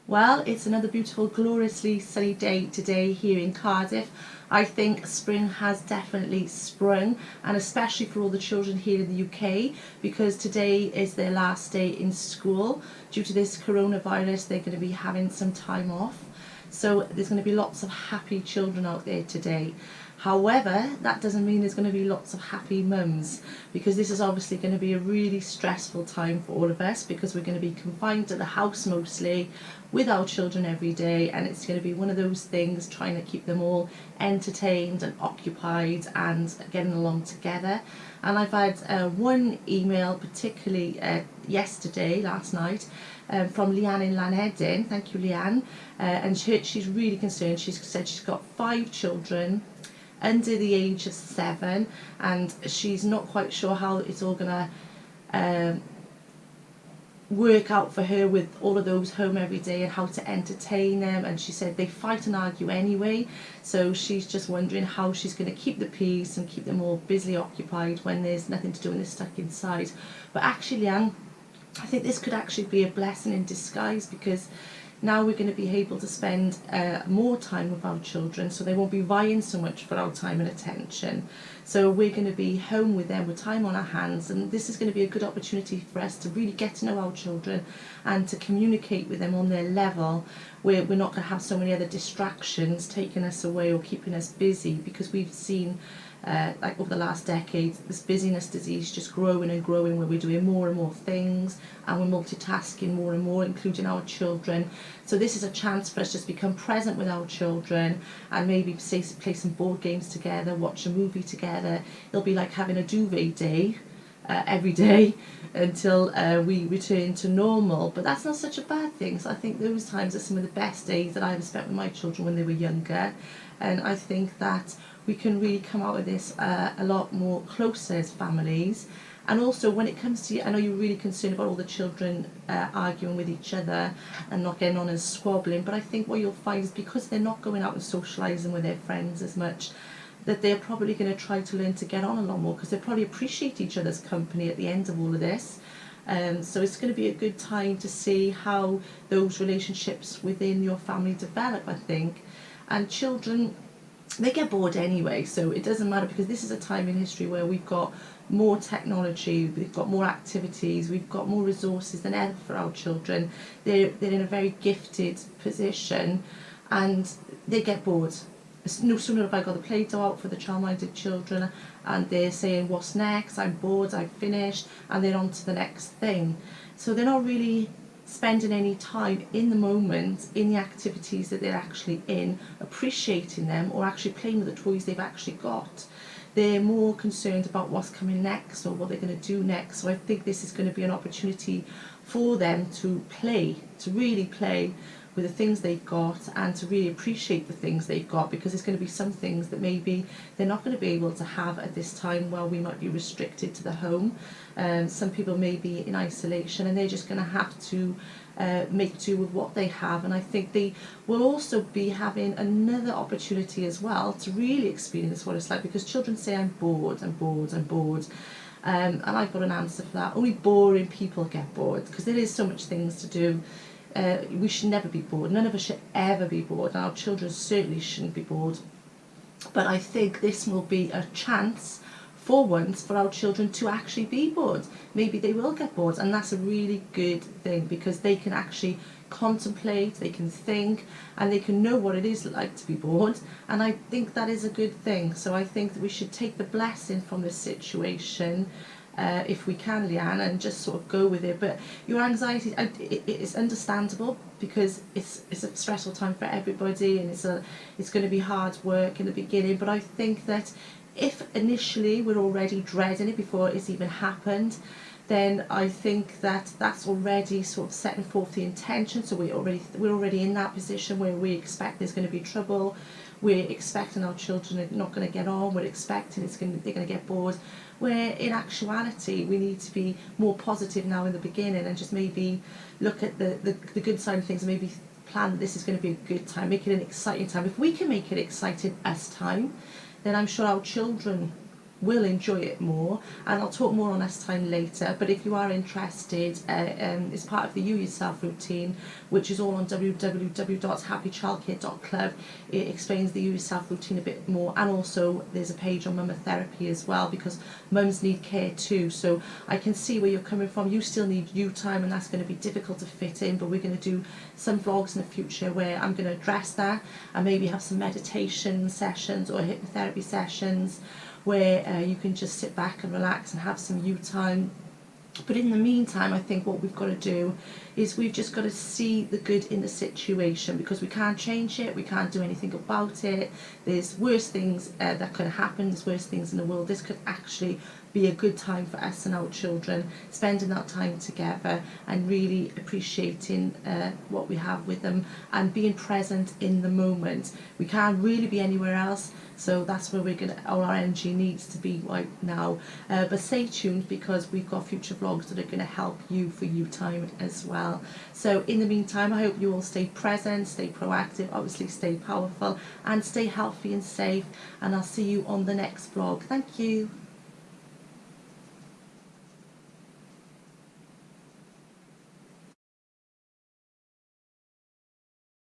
Well, it's another beautiful, gloriously sunny day today here in Cardiff. I think spring has definitely sprung, and especially for all the children here in the UK, because today is their last day in school. Due to this coronavirus, they're going to be having some time off. So there's going to be lots of happy children out there today. However, that doesn't mean there's going to be lots of happy mums, because this is obviously going to be a really stressful time for all of us, because we're going to be confined to the house mostly with our children every day, and it's going to be one of those things trying to keep them all entertained and occupied and getting along together. And I've had one email particularly last night, from Leanne in Llanedin. Thank you, Leanne. And she's really concerned. She's said she's got 5 children under the age of 7, and she's not quite sure how it's all going to work out for her with all of those home every day and how to entertain them. And she said they fight and argue anyway, so she's just wondering how she's going to keep the peace and keep them all busily occupied when there's nothing to do and they're stuck inside. But actually, Leanne, I think this could actually be a blessing in disguise, because now we're going to be able to spend more time with our children, so they won't be vying so much for our time and attention. So we're going to be home with them with time on our hands, and this is going to be a good opportunity for us to really get to know our children and to communicate with them on their level, where we're not going to have so many other distractions taking us away or keeping us busy, because we've seen like over the last decade, this busyness disease just growing and growing, where we're doing more and more things and we're multitasking more and more, including our children. So this is a chance for us to just become present with our children and maybe play some board games together, watch a movie together. It'll be like having a duvet day every day until we return to normal. But that's not such a bad thing. So I think those times are some of the best days that I ever spent with my children when they were younger. And I think that we can really come out of this a lot more closer as families. And also when it comes to, I know you're really concerned about all the children arguing with each other and not getting on and squabbling, but I think what you'll find is because they're not going out and socialising with their friends as much, that they're probably going to try to learn to get on a lot more, because they probably appreciate each other's company at the end of all of this. So it's going to be a good time to see how those relationships within your family develop, I think. And children, they get bored anyway, so it doesn't matter, because this is a time in history where we've got more technology, we've got more activities, we've got more resources than ever for our children. They're in a very gifted position, and they get bored. No sooner have I got the Play-Doh out for the child-minded children and they're saying, what's next, I'm bored, I've finished, and they're on to the next thing. So they're not really spending any time in the moment, in the activities that they're actually in, appreciating them, or actually playing with the toys they've actually got. They're more concerned about what's coming next or what they're going to do next. So I think this is going to be an opportunity for them to play, to really play with the things they've got, and to really appreciate the things they've got, because there's going to be some things that maybe they're not going to be able to have at this time while we might be restricted to the home. Some people may be in isolation and they're just going to have to make do with what they have, and I think they will also be having another opportunity as well to really experience what it's like, because children say, I'm bored, I'm bored, I'm bored. And I've got an answer for that. Only boring people get bored, because there is so much things to do. We should never be bored. None of us should ever be bored, and our children certainly shouldn't be bored. But I think this will be a chance for once for our children to actually be bored. Maybe they will get bored, and that's a really good thing, because they can actually contemplate, they can think, and they can know what it is like to be bored, and I think that is a good thing. So I think that we should take the blessing from this situation, if we can, Leanne, and just sort of go with it. But your anxiety, it is understandable, because it's a stressful time for everybody, and it's going to be hard work in the beginning. But I think that if initially we're already dreading it before it's even happened, then I think that that's already sort of setting forth the intention. So we're already in that position where we expect there's going to be trouble. We're expecting our children are not going to get on. We're expecting they're going to get bored. Where in actuality we need to be more positive now in the beginning, and just maybe look at the good side of things, and maybe plan that this is going to be a good time, make it an exciting time. If we can make it exciting as time, then I'm sure our children will enjoy it more, and I'll talk more on this time later. But if you are interested, it's part of the You Yourself routine, which is all on www.happychildcare.club. It explains the You Yourself routine a bit more, and also there's a page on Mumatherapy as well, because mums need care too. So I can see where you're coming from. You still need you time, and that's going to be difficult to fit in, but we're going to do some vlogs in the future where I'm going to address that, and maybe have some meditation sessions or hypnotherapy sessions where you can just sit back and relax and have some you time. But in the meantime, I think what we've got to do is we've just got to see the good in the situation, because we can't change it, we can't do anything about it. There's worse things that could happen, there's worse things in the world. This could actually be a good time for us and our children, spending that time together and really appreciating what we have with them and being present in the moment. We can't really be anywhere else, so that's where all our energy needs to be right now. But stay tuned, because we've got future vlogs that are going to help you for you time as well. So in the meantime, I hope you all stay present, stay proactive, obviously stay powerful, and stay healthy and safe, and I'll see you on the next vlog. Thank you.